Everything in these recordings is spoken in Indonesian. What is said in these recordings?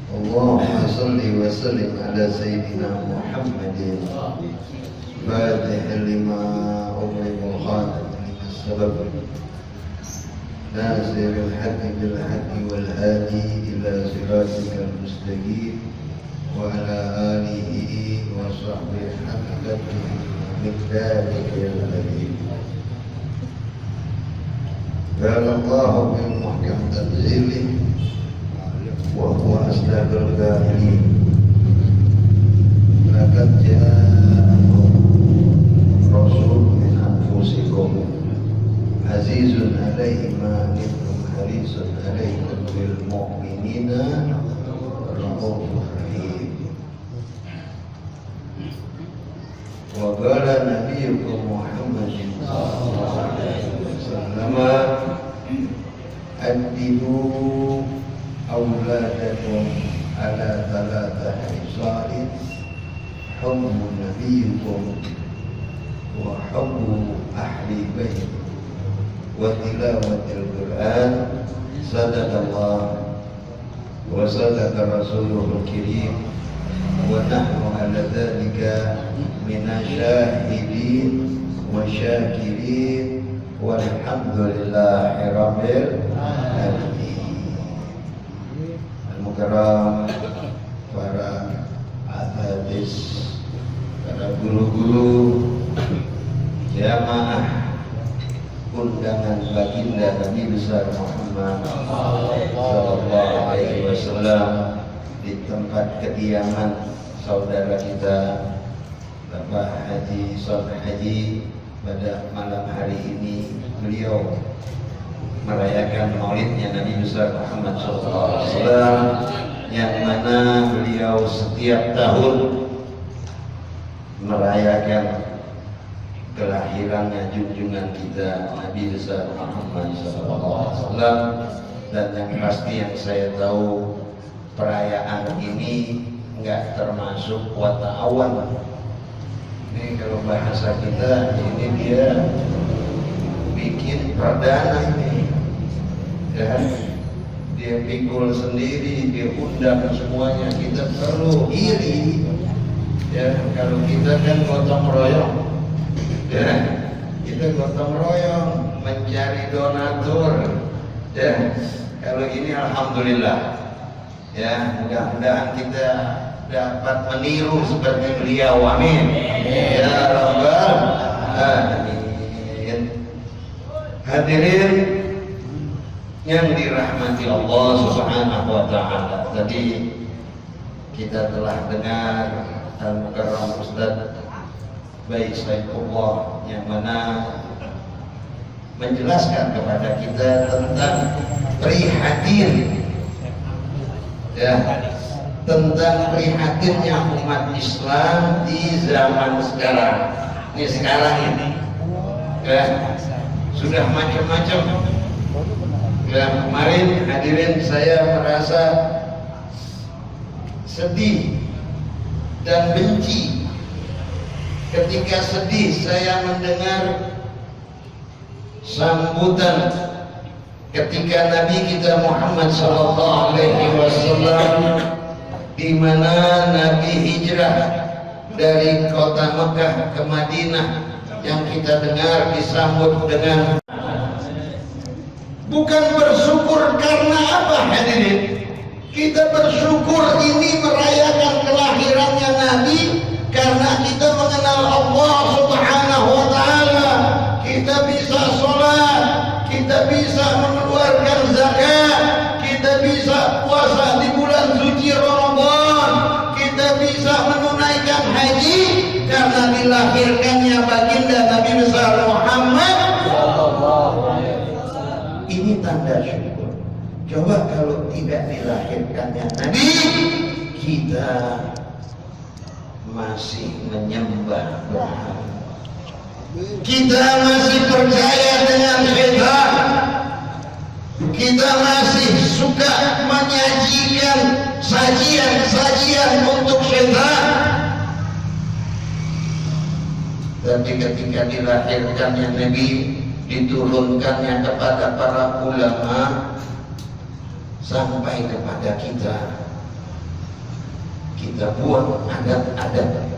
اللهم صل وسلم على سيدنا محمد فاتح لما أغلق الخاتم لما سبق ناصر الحق بالحق والهادي إلى صراطك المستقيم وعلى آله وصحبه حق قدره ومقداره العظيم. قال الله في محكم تنزيله وهو أصدق القائلين لقد جاءكم رسول من أنفسكم عزيز عليه ما عنتم حريص عليكم بالمؤمنين رؤوف رحيم. وقال نبيكم محمد صلى الله عليه وسلم أدبوا أولادكم على ثلاثة خصال حب نبيكم وحب أهل بيته وتلاوة القرآن. صدق الله وصدق رسوله الكريم ونحن على ذلك من الشاهدين والشاكرين والحمد لله رب العالمين. Al-Mukarram, para hadis, para guru-guru, jamaah undangan baginda Nabi besar Muhammad sallallahu alaihi wasallam di tempat kediaman saudara kita Bapak Haji Soleh Haji. Pada malam hari ini beliau merayakan maulidnya Nabi besar Muhammad SAW, yang mana beliau setiap tahun merayakan kelahirannya junjungan kita Nabi besar Muhammad SAW. Dan yang pasti yang saya tahu, perayaan ini enggak termasuk wata'awan. Ini kalau bahasa kita, ini dia bikin perdana ini, ya. Dia pikul sendiri, dia undang semuanya. Kita perlu iri, ya. Kalau kita kan gotong royong, ya. Kita gotong royong mencari donatur, ya. Kalau ini alhamdulillah, ya. Mudah-mudahan kita dapat meniru seperti beliau, amin ya rabbal alamin. Hadirin yang dirahmati Allah subhanahu wa ta'ala, tadi kita telah dengar Al-Mukarram Ustaz Baik Saifullah yang mana menjelaskan kepada kita tentang prihatin, ya, tentang prihatinnya umat Islam di zaman sekarang. Ini sekarang ini, ya, sudah macam-macam. Ya, kemarin hadirin saya merasa sedih dan benci. Ketika sedih saya mendengar sambutan ketika Nabi kita Muhammad sallallahu alaihi wasallam, di mana Nabi hijrah dari kota Mekah ke Madinah, yang kita dengar disambut dengan bukan bersyukur karena apa hadirin? Kita bersyukur ini merayakan kelahirannya Nabi karena kita mengenal Allah subhanahu wa ta'ala. Kita bisa sholat, kita bisa mengeluarkan zakat, kita bisa puasa di bulan suci Ramadan, kita bisa menunaikan haji karena dilahirkannya baginda Nabi besar Muhammad. Ini tanda syukur. Coba kalau tidak dilahirkannya Nabi, kita masih menyembah berhala, kita masih percaya dengan syaitan, kita masih suka menyajikan sajian-sajian untuk syaitan. Tapi ketika dilahirkannya Nabi, diturunkannya kepada para ulama sampai kepada kita, kita buang adat-adat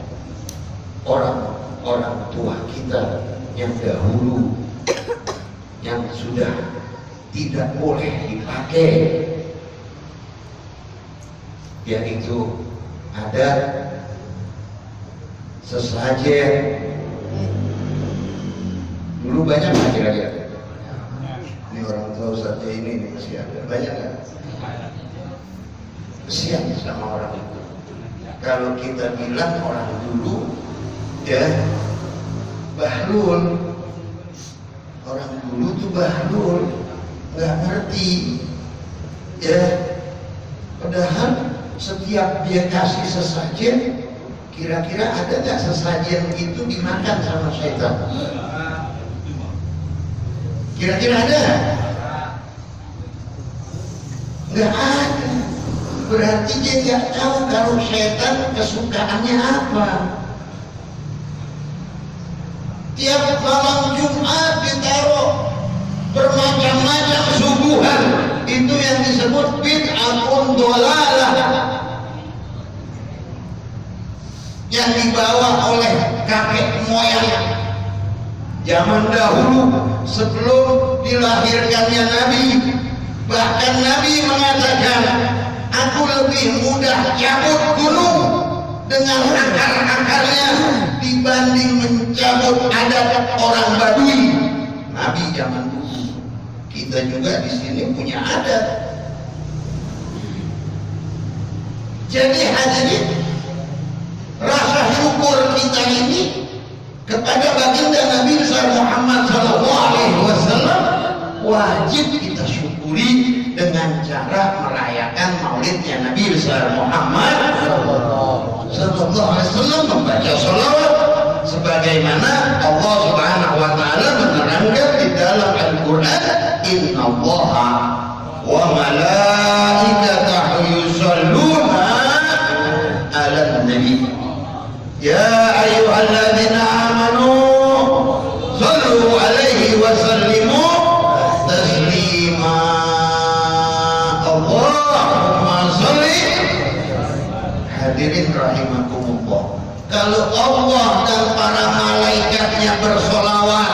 orang tua kita yang dahulu yang sudah tidak boleh dipakai, yaitu adat sesajen. Dulu banyak nggak kira-kira? Ini orang tua saja ini masih ada, banyak nggak? Kesian sama orang itu. Kalau kita bilang orang dulu ya bahlul, orang dulu tuh bahlul, nggak ngerti ya. Padahal setiap dia kasih sesajen, kira-kira ada nggak sesajen itu dimakan sama setan? Kira-kira ada? Nggak ada. Berarti dia nggak tahu kalau setan kesukaannya apa. Tiap malam Jumat ditaruh bermacam-macam suguhan, itu yang disebut bid'atun dhalalah, yang dibawa oleh kakek moyang zaman dahulu sebelum dilahirkannya Nabi. Bahkan Nabi mengatakan, aku lebih mudah cabut gunung dengan akar-akarnya dibanding mencabut adat orang Badui. Nabi zaman dulu. Kita juga di sini punya adat. Jadi hadirin, rasa syukur kita ini kepada baginda Nabi besar Muhammad SAW wajib kita syukuri dengan cara merayakan maulidnya Nabi besar Muhammad SAW, membaca sholawat sebagaimana Allah Subhanahu wa Ta'ala menerangkan di dalam Al-Quran, innallaha wa malaikatahu yusholluna ala nabi ya ayyuhalladzina amanu shallu alaihi wa sallimu taslima. Allahumma shalli. Hadirin rahimakumullah, kalau Allah dan para malaikatnya bersolawat,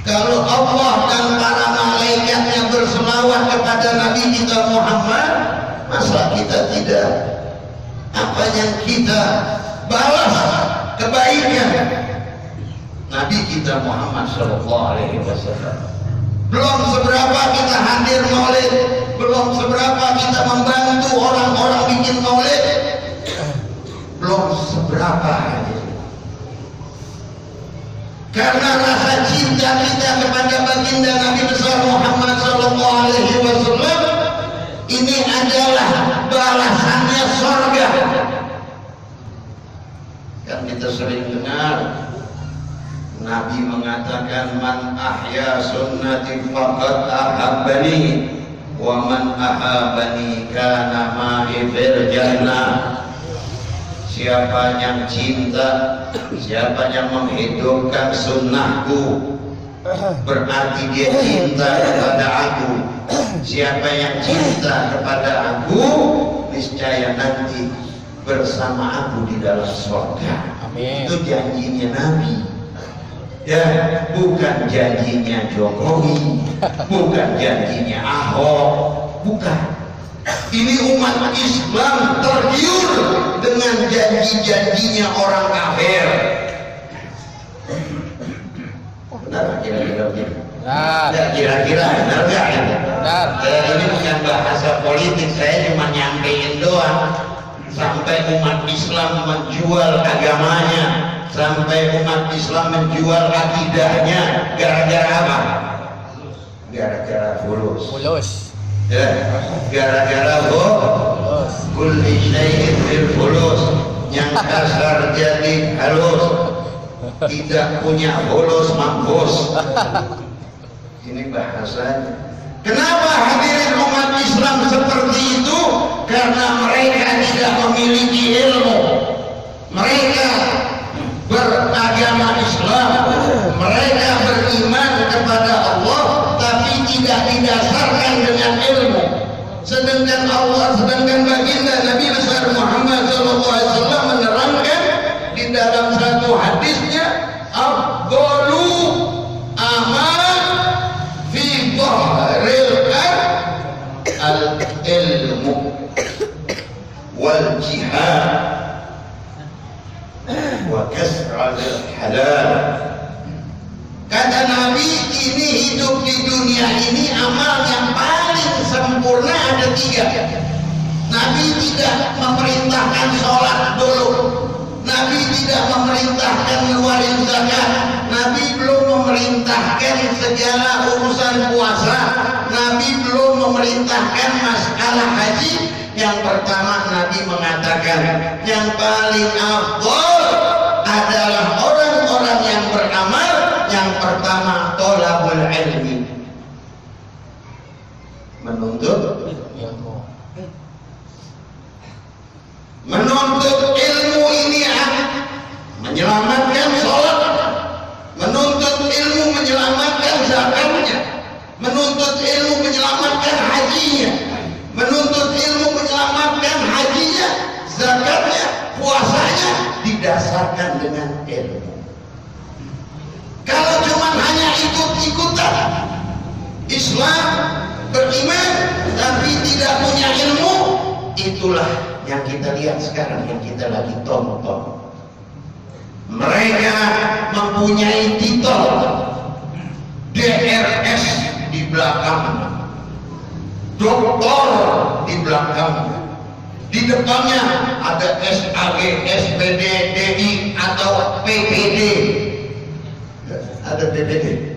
kalau Allah dan para malaikatnya bersolawat kepada Nabi kita Muhammad, masa kita tidak? Apa yang kita balas kebaikan Nabi kita Muhammad SAW? Belum seberapa kita hadir maulid, belum seberapa kita membantu orang-orang bikin maulid, belum seberapa hadir. Karena rasa cinta kita kepada baginda Nabi besar Muhammad SAW ini adalah balasannya surga. Kan kita sering dengar Nabi mengatakan, man ahya sunnati faqad ahabbani wa man ahabbani kana ma'i fil jannah. Siapa yang cinta, siapa yang menghidupkan sunnahku, berarti dia cinta kepada aku. Siapa yang cinta kepada aku, niscaya nanti bersama aku di dalam surga. Amin. Itu janjinya Nabi. Ya, bukan janjinya Jokowi, bukan janjinya Ahok, bukan. Ini umat Islam tergiur dengan janji-janjinya orang kafir. Benar kira-kira begitu? Ya, kira-kira benar nggak? Benar. Ini bukan bahasa politik, saya cuma nyampein doang. Sampai umat Islam menjual agamanya, sampai umat Islam menjual akidahnya, gara-gara apa? Gara-gara fulus. Ya, gara-gara fulus. Kulli syai'in bil fulus. Yang kasar jadi halus, tidak punya fulus mampus. Ini bahasanya. Kenapa hadirin umat Islam seperti itu? Karena mereka tidak memiliki ilmu. Mereka beragama Islam, mereka beriman kepada Allah, tapi tidak didasarkan dengan ilmu. Sedangkan sedangkan baginda Nabi besar Muhammad SAW menerangkan di dalam satu hadisnya, afdalu amal fi dhahril al-ilmu wal jihad wa kasral halal. Kata Nabi, ini hidup di dunia ini amal yang paling sempurna ada 3. Nabi tidak memerintahkan sholat dulu, Nabi tidak memerintahkan ngeluarin zakat, Nabi belum memerintahkan segala urusan puasa, Nabi belum memerintahkan masalah haji. Yang pertama Nabi mengatakan yang paling afdal adalah orang-orang yang beramal. Yang pertama thalabul ilmi, menuntut ilmu. Menuntut ilmu ini menyelamatkan sholat, menuntut ilmu menyelamatkan zakatnya, menuntut ilmu menyelamatkan hajinya, menuntut ilmu menyelamatkan hajinya, zakatnya, puasanya didasarkan dengan ilmu. Kalau cuma hanya ikut-ikutan Islam, beriman tapi tidak punya ilmu, itulah yang kita lihat sekarang, yang kita lagi tonton. Mereka mempunyai titel DRS di belakang, doktor di belakang, di depannya ada SAG, SPD, DI atau PPD. Ada PPD?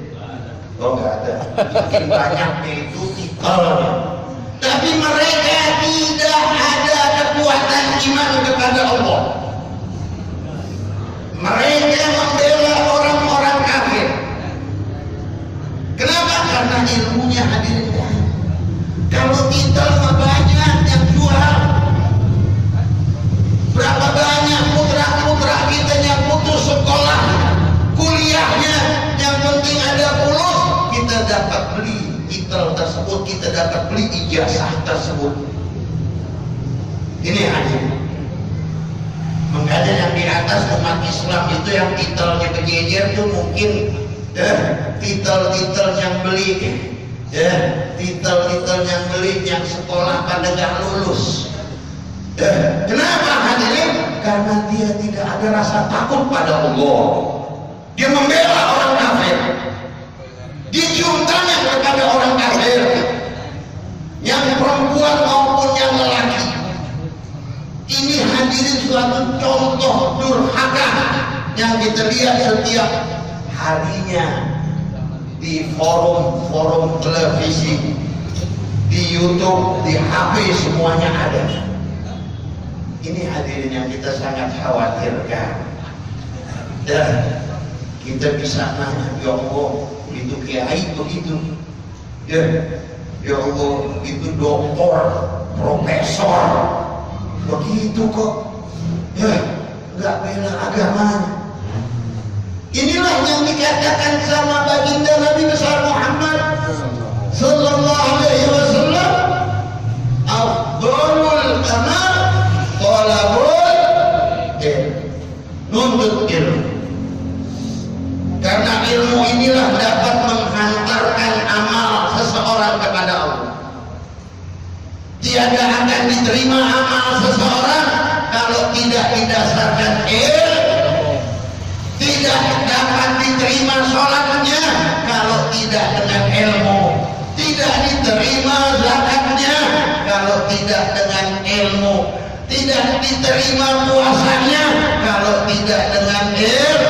Oh nggak ada. Makin banyak itu titelnya. Tapi mereka tidak ada kekuatan iman kepada Allah. Mereka membela orang-orang kafir. Kenapa? Karena ilmunya hadirin. Kalau titel banyak yang jual, berapa banyak putra-putra kita yang putus sekolah, kuliahnya, yang penting ada lulus, kita dapat beli titel tersebut, kita dapat beli ijazah tersebut. Ini hadir. Makanya yang di atas umat Islam itu yang titelnya kejejer tuh mungkin titel-titel yang beli, titel-titel yang beli yang sekolah pada gak lulus. Kenapa hadirin? Karena dia tidak ada rasa takut pada Allah. Dia membela orang kafir, dia cium tangan kepada orang kafir, yang perempuan maupun yang lelaki. Ini hadirin suatu contoh durhaka yang kita lihat setiap harinya di forum-forum televisi, di YouTube, di HP, semuanya ada. Ini hadirin yang kita sangat khawatirkan. Dan kita bisa nanya, ya Allah, itu kiai begitu, ya Allah, itu doktor, profesor, begitu kok, nggak bela agamanya. Inilah yang dikatakan sama baginda Nabi besar Muhammad sallallahu alaihi wasallam, afdhalul amal thalabul ilm, nuntut ilmu. Karena ilmu inilah dapat menghantarkan amal seseorang kepada Allah. Tiada akan diterima amal seseorang kalau tidak didasarkan ilmu. Tidak dapat diterima sholatnya kalau tidak dengan ilmu. Tidak diterima zakatnya kalau tidak dengan ilmu. Tidak diterima puasanya kalau tidak dengan ilmu.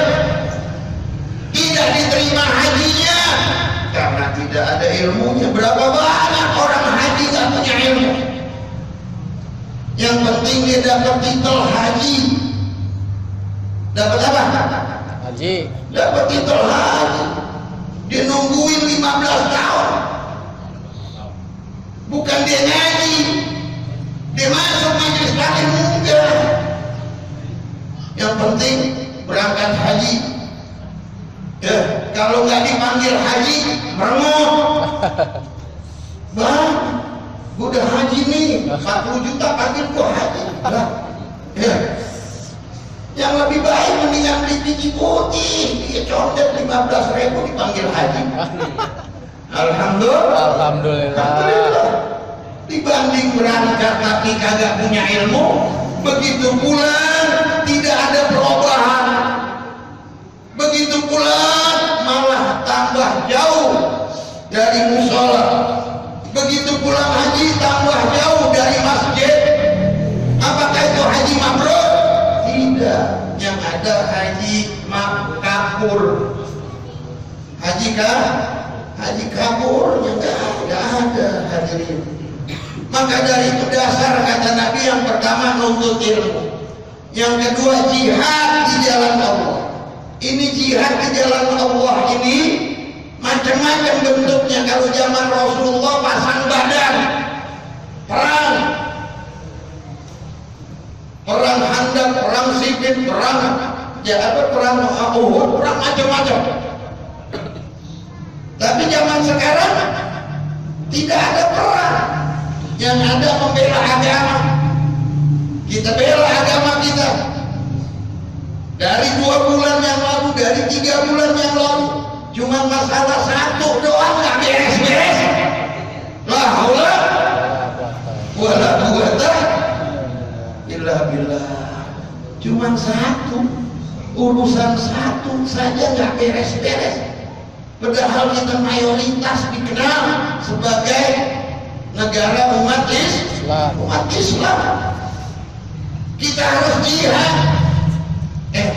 Tidak diterima hajinya karena tidak ada ilmunya. Berapa banyak orang haji tak punya ilmu? Yang penting dia dapat titel haji. Dapat apa? Haji. Dapat titel haji. Dia nungguin 15 tahun. Bukan dia ngaji, dia masuk majelis taklim enggak. Yang penting berangkat haji. Kalau nggak dipanggil haji, merengut. Bang, Gua udah haji nih, 40 juta pagi gua haji. Lah, ya. Yang lebih baik mendingan beli biji putih, dia condet 15.000 dipanggil haji. Alhamdulillah. Dibanding berangkat tapi kagak punya ilmu, begitu pulang tidak ada perubahan, begitu pulang malah tambah jauh dari musola, begitu pulang haji tambah jauh dari masjid. Apakah itu haji mabrur? Tidak, yang ada haji makabur. Haji kabur yang enggak ada, hadirin. Maka dari itu dasar kata Nabi, yang pertama nuntut ilmu, yang kedua jihad di jalan Allah. Ini jihad di jalan Allah ini macam-macam bentuknya. Kalau zaman Rasulullah pasang badan, perang Handaq, perang Siffin, perang Uhud, perang macam-macam. Tapi zaman sekarang tidak ada perang, yang ada membela agama. Kita bela agama kita. Dari 2 bulan yang lalu, dari 3 bulan yang lalu, cuma masalah satu doang nggak beres-beres. La haula wala quwata illa billah. Cuma satu, urusan satu saja nggak beres-beres. Padahal kita mayoritas dikenal sebagai negara umat Islam. Kita harus jihad.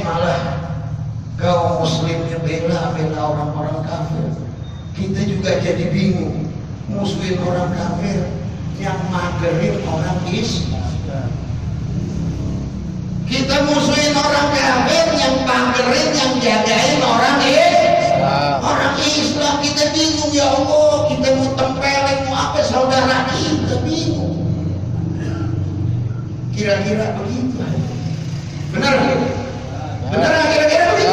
Malah kaum muslimnya bela orang-orang kafir. Kita juga jadi bingung, musuhin orang kafir, yang magerin orang Islam. Kita musuhin orang kafir, yang magerin, yang jagain orang Islam. Kita bingung, ya Allah, kita mau tempelin mau apa saudara kita, bingung. Kira-kira begitu. Benar kira-kira begitu.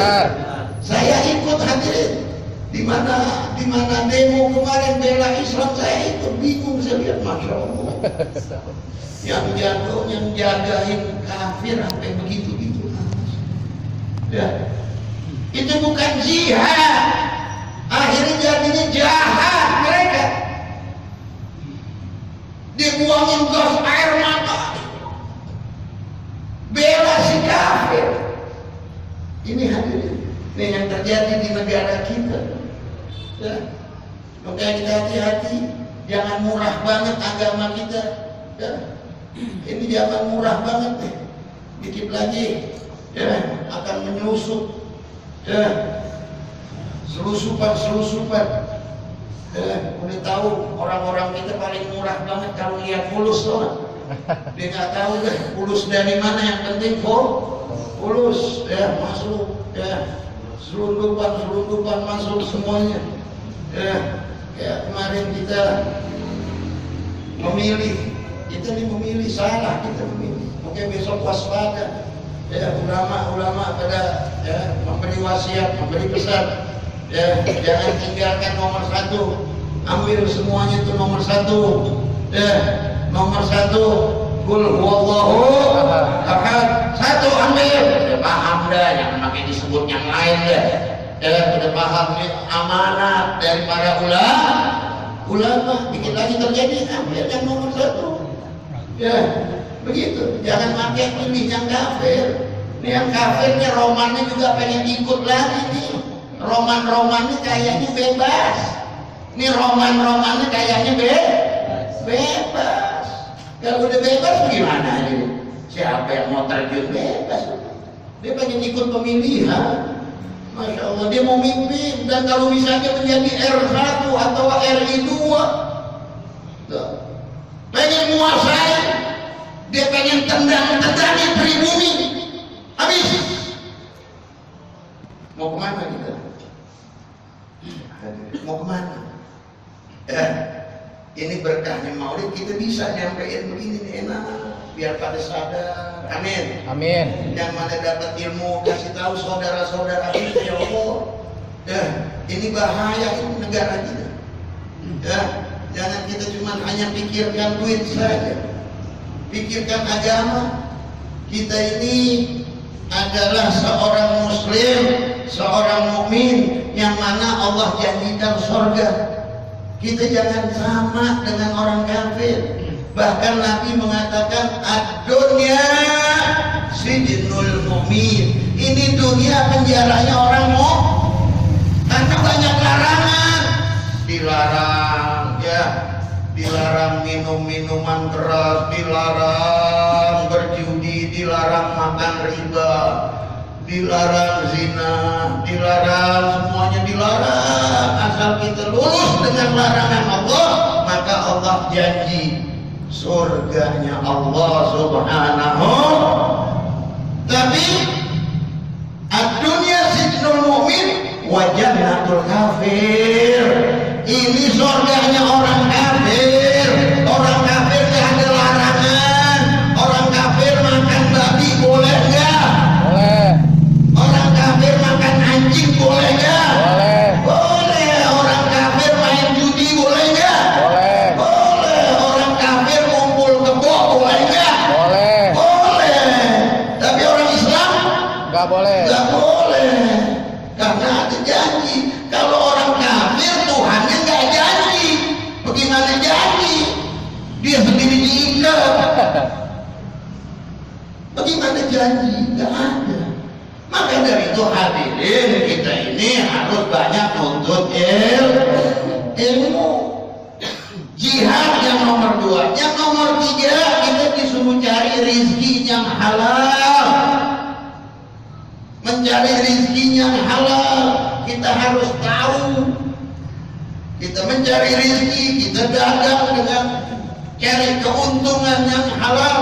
Saya ikut hadirin di mana demo kemarin bela Islam, saya ikut, bingung saya lihat, masya Allah. Yang jagain kafir sampai begitu. Ya, itu bukan jihad. Akhirnya jadinya jahat mereka. Dibuangin gas air mata, bela si kafir. Ini hadirin, ini yang terjadi di negara kita. Ya. Makanya kita hati-hati, jangan murah banget agama kita. Ya. Ini zaman murah banget nih. Dikit lagi ya akan menyusup. Ya. Selusupan. Udah tahu orang-orang kita paling murah banget kalau lihat fulus tuh. Dia nggak tahu deh fulus dari mana, yang penting fulus ya masuk ya, selundupan masuk semuanya ya. Kayak kemarin kita memilih salah, kita memilih. Oke, besok waspada ya, ulama pada ya memberi wasiat, memberi pesan ya, jangan tinggalkan nomor 1, ambil semuanya itu nomor 1 ya. Nomor 1, qul huwallahu ahad. 1 ambil, paham dah, jangan pakai disebut yang lain dah. Udah paham nih, amanat dari para ulama. Dikit lagi terjadi, ambil yang nomor 1. Ya, begitu. Jangan pakai pilih yang kafir. Ini yang kafirnya romannya juga pengen ikut lagi nih. Roman-romannya kayaknya bebas. Ini roman-romannya kayaknya bebas. Kalau udah bebas gimana ini? Siapa yang mau terjun bebas? Dia pengen ikut pemilihan. Masya Allah, dia mau mimpin. Dan kalau misalnya menjadi R1 atau RI2, pengen menguasai, dia pengen tendang-tendangin pribumi. Habis. Mau kemana kita? Mau kemana? Ini berkahnya maulid, kita bisa nyampein begini nih, enak, biar pada sadar. Amin. Yang mana dapat ilmu, kasih tahu saudara-saudara kita, ya Allah. Ini bahaya ini negara kita. Jangan kita cuma hanya pikirkan duit saja, pikirkan agama. Kita ini adalah seorang muslim, seorang mukmin yang mana Allah janjikan surga. Kita jangan sama dengan orang kafir. Bahkan Nabi mengatakan ad-dunya sijnul mu'min. Ini dunia penjaranya orang mukmin. Karena banyak larangan. Dilarang ya, dilarang minum minuman keras, dilarang berjudi, dilarang makan riba, dilarang zina, dilarang, semuanya dilarang. Asal kita lurus dengan larangan Allah, maka Allah janji surganya Allah subhanahu. Tapi ad-dunya sijnul mu'min wa jannatul kafir. Ini surganya orang kafir. Orang kafir gak ada larangan. Orang kafir makan babi boleh gak? Boleh. Orang kafir makan anjing boleh gak? Boleh. Boleh. Orang kafir main judi boleh gak? Boleh. Boleh. Orang kafir kumpul kebo boleh gak? Boleh. Boleh. Tapi orang Islam gak boleh. Gak boleh. Karena ada janji. Kalau orang kafir Tuhannya gak janji. Bagaimana janji? Dia sendiri diikat. Bagaimana janji? Gak ada. Maka dari itu hadirin, kita ini harus banyak nuntut ilmu. Jihad yang nomor 2. Yang nomor 3, kita disuruh cari rezeki yang halal. Mencari rezeki yang halal, kita harus tahu. Kita mencari rezeki, kita dagang dengan cari keuntungan yang halal.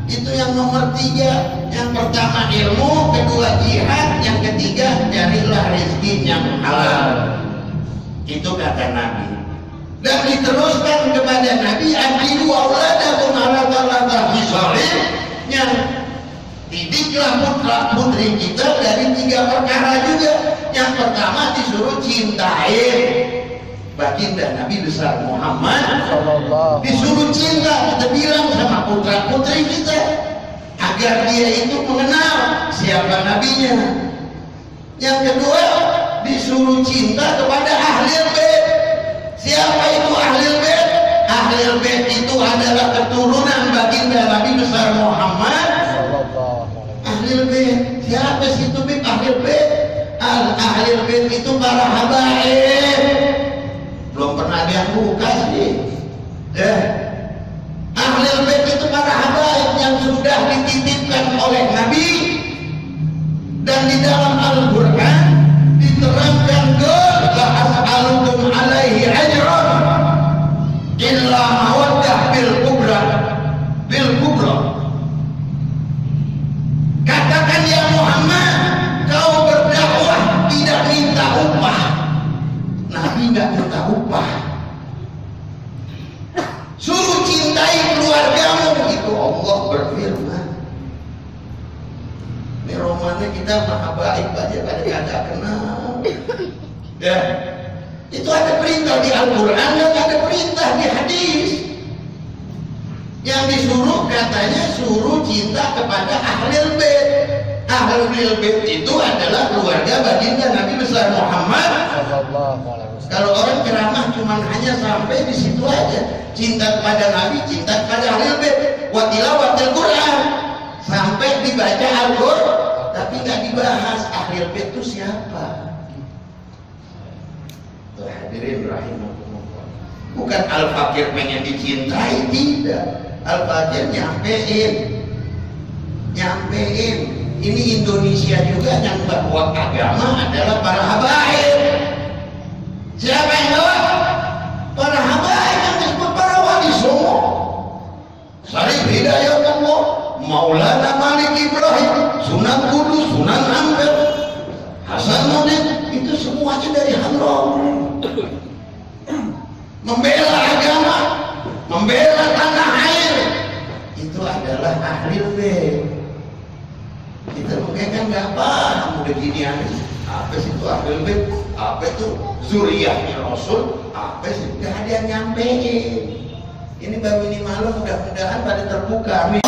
Itu yang nomor 3. Yang pertama ilmu, kedua jihad, yang ketiga carilah rezeki yang halal. Itu kata Nabi. Dan diteruskan kepada Nabi, "Aqimu auladakum ala thalathati khisal." Yang didiklah putra putri kita dari 3 perkara juga. Yang pertama disuruh cintai baginda Nabi besar Muhammad, disuruh cinta. Kita bilang sama putra putri kita agar dia itu mengenal siapa nabinya. Yang kedua disuruh cinta kepada ahlul bait. Siapa itu ahlul bait? Ahlul bait itu adalah keturunan baginda Nabi besar Muhammad. Ahlul bait, siapa sih itu ahlul bait? Ahlul bait itu para habaib. Belum pernah ada yang buka sih. Ahlul bait itu para habaib yang sudah dititipkan oleh Nabi. Dan di dalam Al-Quran diterangkan, la as'alukum alaihi ajran illa mawaddah bil kubra. Katakan ya Muhammad, kau berdakwah tidak minta upah. Nabi tidak minta upah. Suruh cintai keluargamu. Itu Allah berfirman. Ini romannya kita maha baik aja pada kagak kenal. Ya, itu ada perintah di Al-Quran dan ada perintah di hadis. Yang disuruh katanya suruh cinta kepada ahlul bait. Ahlul bait itu adalah keluarga baginda Nabi besar Muhammad. Kalau orang ceramah cuma hanya sampai di situ aja, cinta kepada Nabi, cinta kepada ahlul bait, wa tilawatil Quran, sampai dibaca Al-Quran, tapi nggak dibahas ahlul bait itu siapa. Tuh hadirin rahimahumullah. Bukan al-fakir pengen dicintai, tidak. Al-fakir nyampein. Ini Indonesia juga yang bawa agama adalah para habaib. Siapa yang bawa? Para habaib yang disebut para wali songo. Syarif Hidayatullah, Maulana Malik Ibrahim, Sunan Kudus, Sunan Ampel, Hasan Munin, itu semuanya dari Hadramaut. Membela agama, membela tanah air, itu adalah ahlul bait. Kita mungkin kan nggak paham udah gini aja. Apa sih itu ahlul bait? apa itu zuriyahnya Rasul, apa sih nggak ada yang nyampein. Ini baru ini malam, mudah-mudahan pada terbuka. Amin.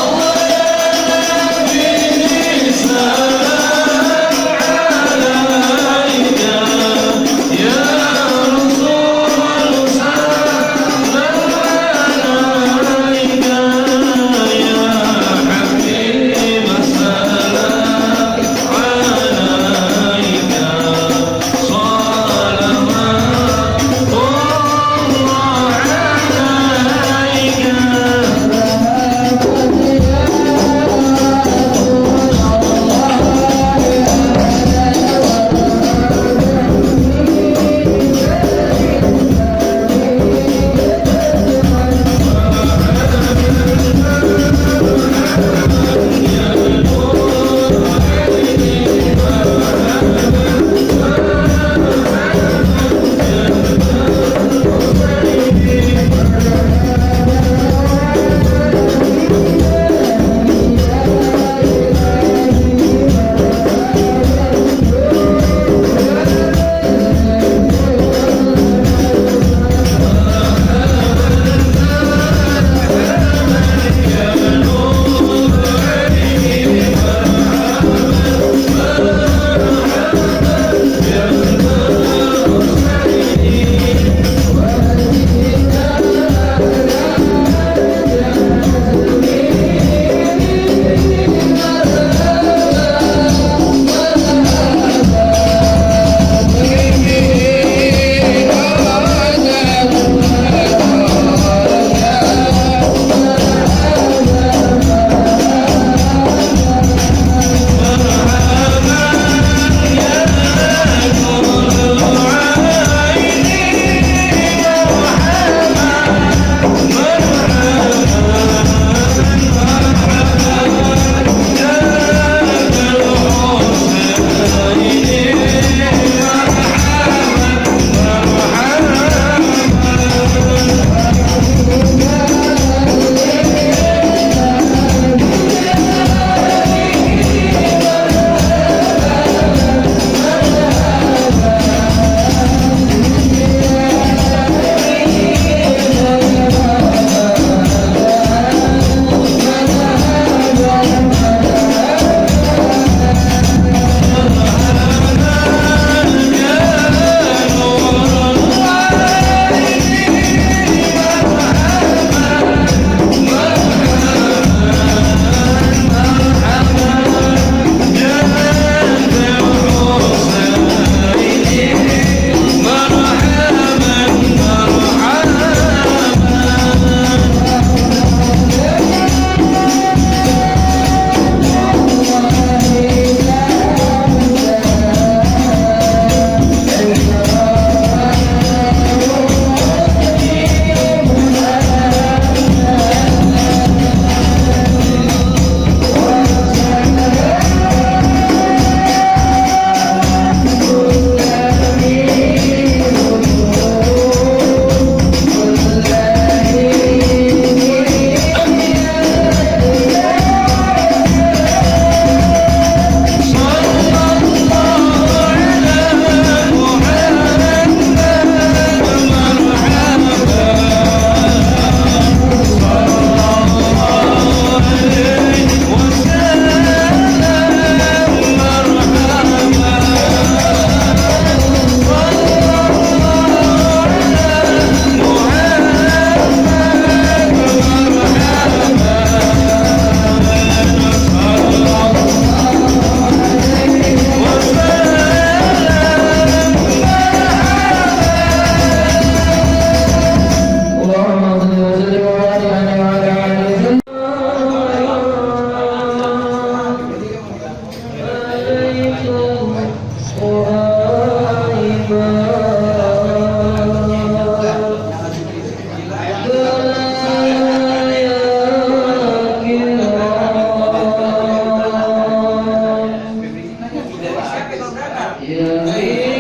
Yeah.